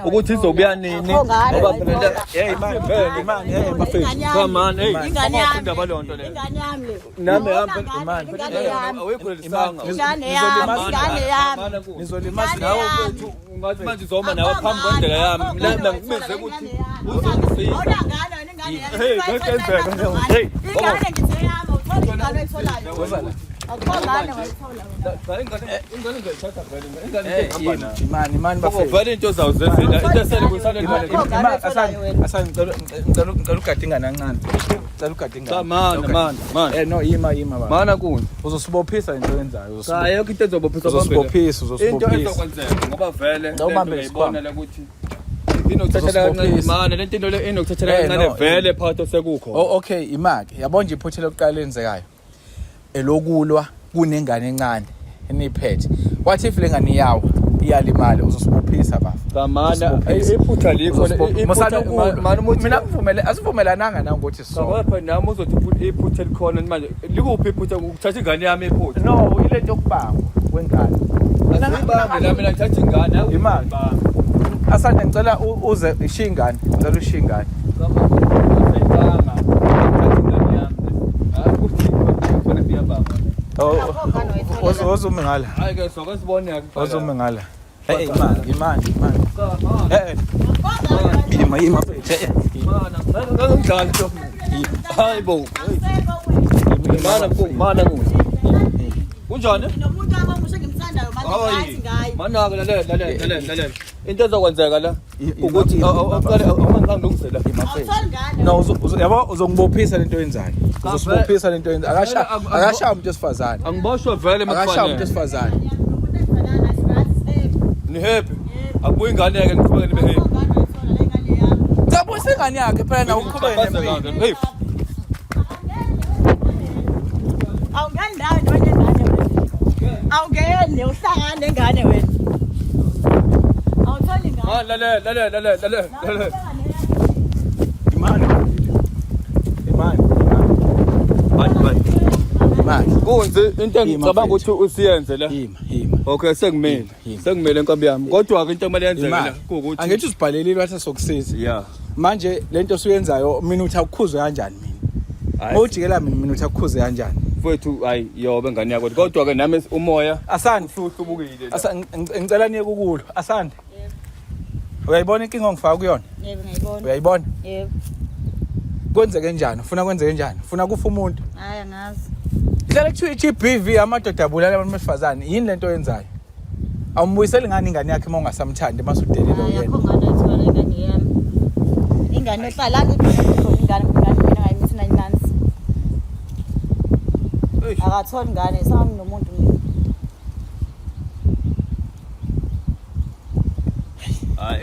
ukuthi izobuya nini ngoba phela hey imani hey bafethu come on hey indaba lonto le ingane yami le nami imani awekho lisanga ngizolimaza nawe mfethu ungathi manje uzoma nawe phambi kwendlela yami la ngikubize ukuthi uzofika hey ngeke hey ingane ngitheyama uthola ingane etholayo imani bafethu vale into zawo zezela into esele kuyisana ngicela ugada ingane kancane ngicela ugada ingane man no yima baba mana kunye uzosibophisa into yenzayo cha yonke into ezobophisa uzosibophisa into ezokwenzeka ngoba vele ngiyibona la ukuthi inokuthathela kancane mana lento into le inokuthathela kancane vele phakathi sekukho okay imaki yabona nje iphuthe lokuqala lenzekayo elokulwa kunengane encane eniphethe what if lengane yawo iyalimala uzosibophisa bafa kamana iphutha likho mana mina ngivumele asivumelananga na ukuthi so ngapha nami uzothi iphutha likhona manje likuphi iphutha ukuthatha ingane yami iphutha no ile nto yokubangwa kwengane asibambe la mina ngithatha ingane imali asante ngicela uze ishiya ingane ngicela ushiya ingane ozume ngala hayi ke sokusibona ozume ngala hey imani yima phethe mana ngidlala nto hayi bo mana kunjani nomuntu abamushe ngimthandayo manje ngathi ngayi mana lalela into ezokwenzeka la ukuthi aqale angangilungisela no yabo uzongibophisa lento yenzayo uzosibophisa lento yenzayo akashaya umuntu esifazane angiboshwe vele akashaya umuntu esifazane ni happy akubuyi ingane yake ngiqhubeke nibe happy ngabuyisa ingane yakhe phela na uqhubeke nempilo hey awungani ndawo nje awungene uhlangana nengane wena awutholi ingane lalela imani kunze into engicabanga ukuthi usiyenze la yima okay sengimele nkambi yami kodwa ke into ekumele yenzeke la ukuthi angithi usibhalelile wathi sokusiza yeah manje lento osuyenzayo mina uthi akukhuzwe kanjani mina ujikela mina uthi akukhuze kanjani mfowethu hayi yobe ngane yakho kodwa ke nami umoya asande uhlubukile ngicela niye kukulo asande uyayibona inkinga ongifaka kuyona yebo ngiyibona uyayibona yebo kwenzeke kanjani ufuna kwenzeke kanjani ufuna kufa umuntu hayi angazi ihlale kuthiwa i-GBV amadoda abulala abantu besifazane yini lento oyenzayo awumbuyiseli ingane yakhe uma ungasamthandi masudelile yena yakho ngane ethola ingane yami ingane ehlala ingane mina ngayimithi 9 months akatholi ingane sami nomuntu mina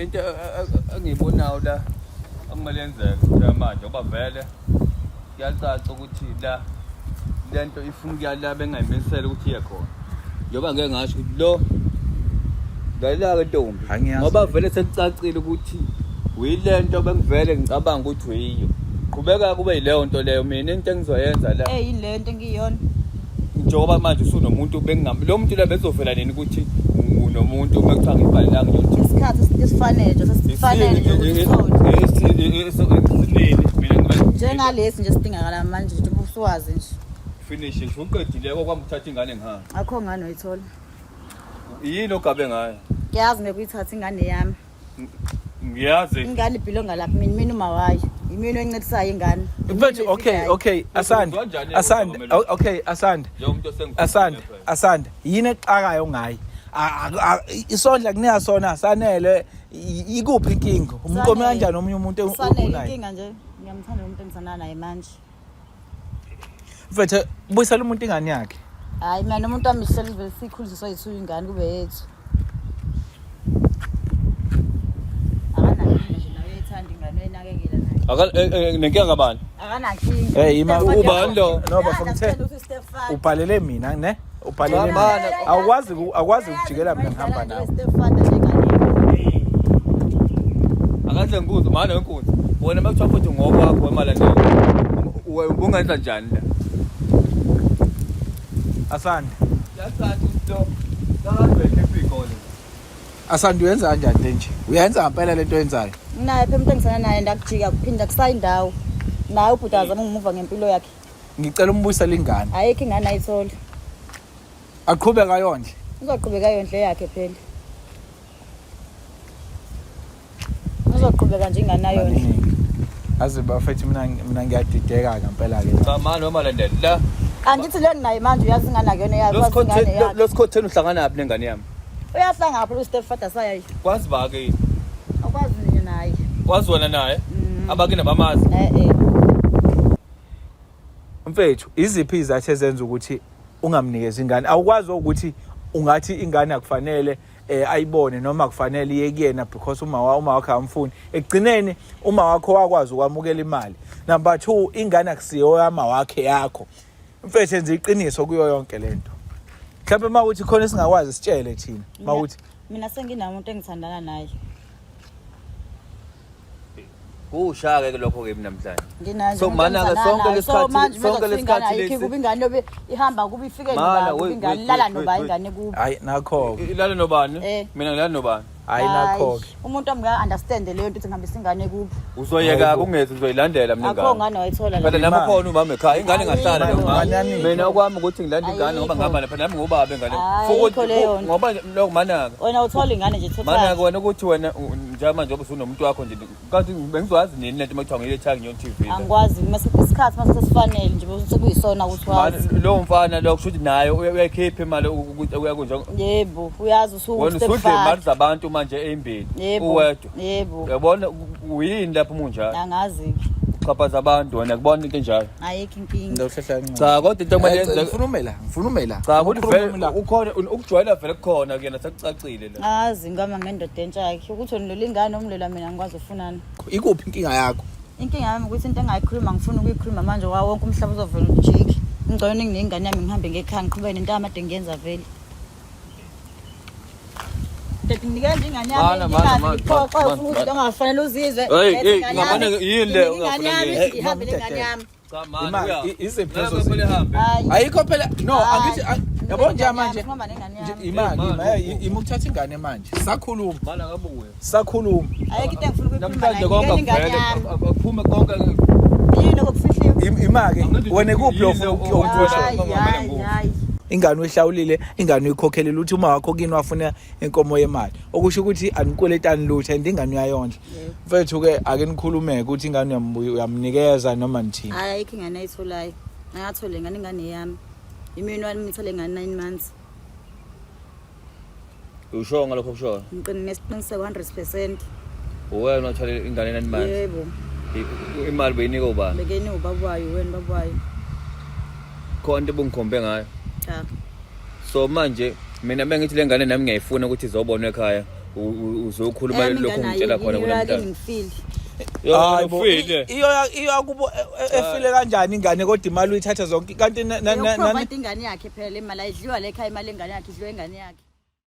into engiyibonayo la akumele yenzeke manje ngoba vele kuyacaca ukuthi la lento ifuna ukuyala bengayimisela ukuthi iye khona njengoba ngeke ngasho ukuthi lo ngayila ke ntombi ngoba vele sekucacile ukuthi uyilento bengivele ngicabanga ukuthi uyiyo qhubeka kube yileyo nto leyo mina into engizoyenza la yini lento engiyona njengoba manje usunomuntu bengingambi lo muntu la bezovela nini ukuthi unomuntu bekuthiwa ngibhalelanga nje ukuthi isikhathi esifanele nje sesifanele nje mina njengalesi nje sidingakala manje nje ubusuwazi nje finish nje uqedile kwami uthatha ingane ngihamba akho ngane oyithola yini ogabe ngayo ngiyazi ngekuyithatha ingane yami ngiyazi ingane ibhilonga lapha mina uma wayo imini oyincedisayo ingane mfethu okay asande okay asande yini eqhakayo ngayi isondla kunika sona sanele ikuphi inkinga umqomi kanjani omunye umuntu unayo inkinga nje ngiyamthanda umuntu engisana naye manje mfethu buyisela umuntu ingane yakhe hayi mina nomuntu wami sihleli sikhuliswa yithu ingane kube yethu nenkinga ngabani akanankinga ima ubani lo no bafumthe ubhalele mina ne ubhalele mina akwazi ukujikela mina ngihamba nawe akahle ngibuzo mana wenkunzi wena makuthiwa futhi ngokwakho emalandeni ubungenza njani la asande yacathi lo ngabeke phikole Asanduyenza kanjani le nje? Uyenza ngempela lento oyenzayo? Naye phela umuntu engisana naye ndakujika kuphinda kusayindawo. Naye ubhudaza ngumuva ngempilo yakhe. Ngicela umbuyisa lengane. Ayikho ingane ayithola. Aqhubeka yonke. Uzoqhubeka yondle yakhe phela. Uzoqhubeka nje ingane yondle. Aze bafethu mina ngiyadideka ngempela ke. Cha manje noma landela la. Angithi le nginayo manje uyazi ingane akuyona yakhe ingane yakhe. Lo sikhotheni uhlangana naphi nengane yami? Uyahlanga ngapha uStepfather sayayi. Kwazi ba ke? Akwazi nini naye? Kwazi wona naye? Abakina bamazi. Mfethu, iziphi izathu ezenza ukuthi ungamnikeza ingane? Awukwazi ukuthi ungathi ingane akufanele ayibone noma kufanele iye kuyena because uma wakhe amfuni. Ekugcineni uma wakho wakwazi ukwamukela imali. Number 2, ingane akusiyo yama wakhe yakho. Mfethu enza iqiniso kuyo yonke lento. Mhlawumbe mawuthi khona isingakwazi sitshele thina. Mawuthi mina senginamuntu engithandana naye. Kushaka ke lokho ke mina namhlanje. Nginazo. So mana ke sonke lesikhathi lesi kuba ingane yobe ihamba kuba ifike ngoba ingane lala noba ingane kuba. hayi nakho. Ilala nobani? Mina ngilala nobani? Hayi nakho. Umuntu amga understand leyo nto ukuthi ngihambisa ingane kuba. Uzoyeka kungethi uzoyilandela mina ngane. Akho ngane wayithola Phela nami khona umama ekhaya ingane ngahlala ngane. Mina okwami ukuthi ngilanda ingane ngoba ngihamba phela nami ngobaba engane. Ngoba lokho manaka. Wena uthola ingane nje total. Manaka wena ukuthi wena njalo manje usunomuntu wakho nje kathi bengizowazi nini lento makuthiwa ngiyethaga ngiyo TV. Angikwazi masikhathi masesifanele nje bese kuyisona ukuthi wazi. Lo mfana lo kusho ukuthi naye uyakhipha imali ukuthi uyakunjani. Yebo, uyazi wena usudle imali zabantu manje ezimbili uwedwa. Yebo. Uyabona uyini lapho umunjalo? Angazi. Uqhaphaza abantu wena kubona into enjalo. Ayikho inkinga. Ndohlahla Cha kodwa into omayenza ngifuna umela. Cha kodwa ukhona ukujwayela vele kukhona kuyena sekucacile la. Azi ngama ngendoda entsha yakhe ukuthi wena lolingane umlela mina ngikwazi ufunana. Ikuphi inkinga yakho? Inkinga yami ukuthi into engayikhuluma ngifuna ukuyikhuluma manje wawo wonke umhlaba uzovela ujiki. Ngicela ngingane yami ngihambe ngekhaya ngiqhubeke nento amade ngiyenza vele. Nginikeza ingane yami ngiphoqa ukuthi ongafanele uzizwe. Hey ngabana yini le ungafanele ihambe ngane yami. Cha manje iziphezo zihambe. Ayikho phela no angithi yabo nje manje Ngihamba nengane yami. imali imukuthatha ingane manje sakhuluma mana ngabuye sakhuluma Ayikho into engifuna namhlanje ukuyikhuluma konke ingane vele yami. akuphume konke Yini okufihliwe? imake wena kuphi Hayi hayi. ingane uyihlawulile ingane uyikhokhelile uthi uma wakho kini wafuna inkomo yemali okusho ukuthi anikweletani lutho and ingane uyayondla mfethu ke ake nikhulumeke ukuthi ingane uyamnikeza noma nithini. Hayi ayikho ingane ayitholayo. Ngayathole ingane yami. Imini wami ngithole ingane 9 months. usho ngalokho kusho Ngiqiniseke 100%. wena uthole ingane nani manje Yebo. imali beyinika ubani Bekeni ubaba wayo wena baba wayo. khona into bungikhombe ngayo Cha. so manje mina bengithi lengane nami ngiyayifuna ukuthi izobonwa ekhaya uzokhuluma lokho ngitshela khona kulamhlanje Hayibo iyo akubo efile kanjani ingane kodwa imali uyithatha zonke kanti ingane yakhe phela imali ayidliwa le ekhaya imali engane yakhe idliwa ingane yakhe.